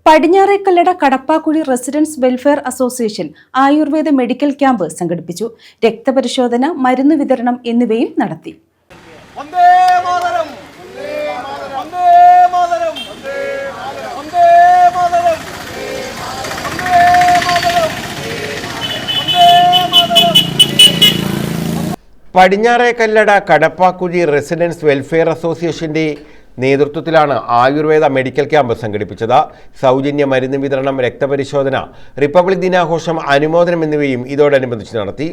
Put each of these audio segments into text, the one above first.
Padinjarekallada Kadappakuzhi residence welfare association Ayurveda medical camp സംഘടിപ്പിച്ചു. രക്തപരിശോധന, മരുന്ന് വിതരണം എന്നിവയും നടത്തി. പടിഞ്ഞാറേക്കല്ലട കടപ്പാക്കുഴി റെസിഡൻസ് വെൽഫെയർ അസോസിയേഷന്റെ നേതൃത്വത്തിലാണ് ആയുർവേദ മെഡിക്കൽ ക്യാമ്പ് സംഘടിപ്പിച്ചത്. സൗജന്യ മരുന്ന് വിതരണം, രക്തപരിശോധന, റിപ്പബ്ലിക് ദിനാഘോഷം, അനുമോദനം എന്നിവയും ഇതോടനുബന്ധിച്ച് നടത്തി.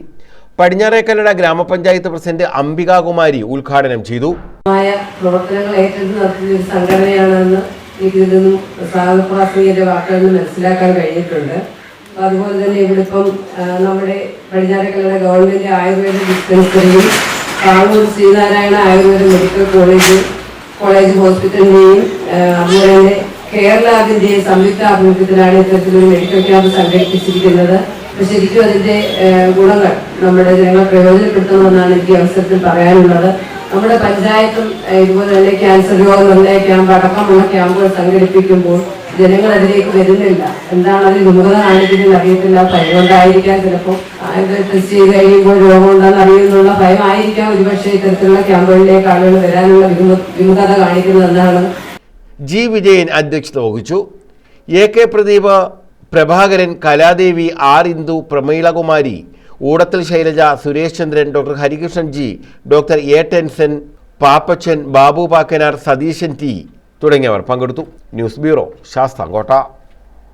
പടിഞ്ഞാറേക്കല്ലട ഗ്രാമപഞ്ചായത്ത് പ്രസിഡന്റ് അംബികാകുമാരി ഉദ്ഘാടനം ചെയ്തു. പ്രവർത്തനങ്ങൾ ഏറ്റെടുത്ത് നടത്തുന്ന ഒരു സംഘടനയാണെന്ന് എനിക്കിതൊന്നും വാക്കുകളിൽ മനസ്സിലാക്കാൻ കഴിഞ്ഞിട്ടുണ്ട്. അതുപോലെ തന്നെ ഇവിടെ ഇപ്പം നമ്മുടെ പടിഞ്ഞാറേക്കല്ലട ഗവൺമെന്റ് ആയുർവേദ ഡിസ്പെൻസറിയും കാവൂർ ശ്രീനാരായണ ആയുർവേദ മെഡിക്കൽ കോളേജ് ഹോസ്പിറ്റലിന്റെയും അതുപോലെ തന്നെ കേരളത്തിന്റെയും സംയുക്ത ആഭിമുഖ്യത്തിലാണ് ഇത്തരത്തിലൊരു മെഡിക്കൽ ക്യാമ്പ് സംഘടിപ്പിച്ചിരിക്കുന്നത്. അപ്പൊ ശരിക്കും അതിന്റെ ഗുണങ്ങൾ നമ്മുടെ ജനങ്ങളെ പ്രയോജനപ്പെടുത്തണമെന്നാണ് എനിക്ക് അവസരത്തിൽ പറയാനുള്ളത്. നമ്മുടെ പഞ്ചായത്തും ഇതുപോലെ തന്നെ ക്യാൻസർ രോഗനിർണയ ക്യാമ്പ് അടക്കമുള്ള ക്യാമ്പുകൾ സംഘടിപ്പിക്കുമ്പോൾ ജനങ്ങൾ അതിലേക്ക് വരുന്നില്ല. എന്താണ് അതിൽ വിമുഖത കാണിക്കുന്നത് അറിയത്തില്ല. ഭയം കൊണ്ടായിരിക്കാം, ചിലപ്പോൾ ടെസ്റ്റ് ചെയ്ത് കഴിയുമ്പോൾ രോഗം ഉണ്ടെന്ന് അറിയുന്നുള്ള ഭയമായിരിക്കാം ഒരുപക്ഷെ ഇത്തരത്തിലുള്ള ക്യാമ്പുകളിലേക്ക് ആളുകൾ വരാനുള്ള വിമുഖത കാണിക്കുന്നത് എന്നാണ്. ജി വിജയൻ അധ്യക്ഷത വഹിച്ചു. A K Pradeep, Prabhakaran, Kaladevi, R Indu, Pramilakumari, Oodathil Shailaja, Suresh Chandran, doctor Harikrishnan G, doctor A Tenson, Pappachan, Babu Pakkanar, Satheesan T തുടങ്ങിയവർ പങ്കെടുത്തു. News bureau, Sasthamkotta.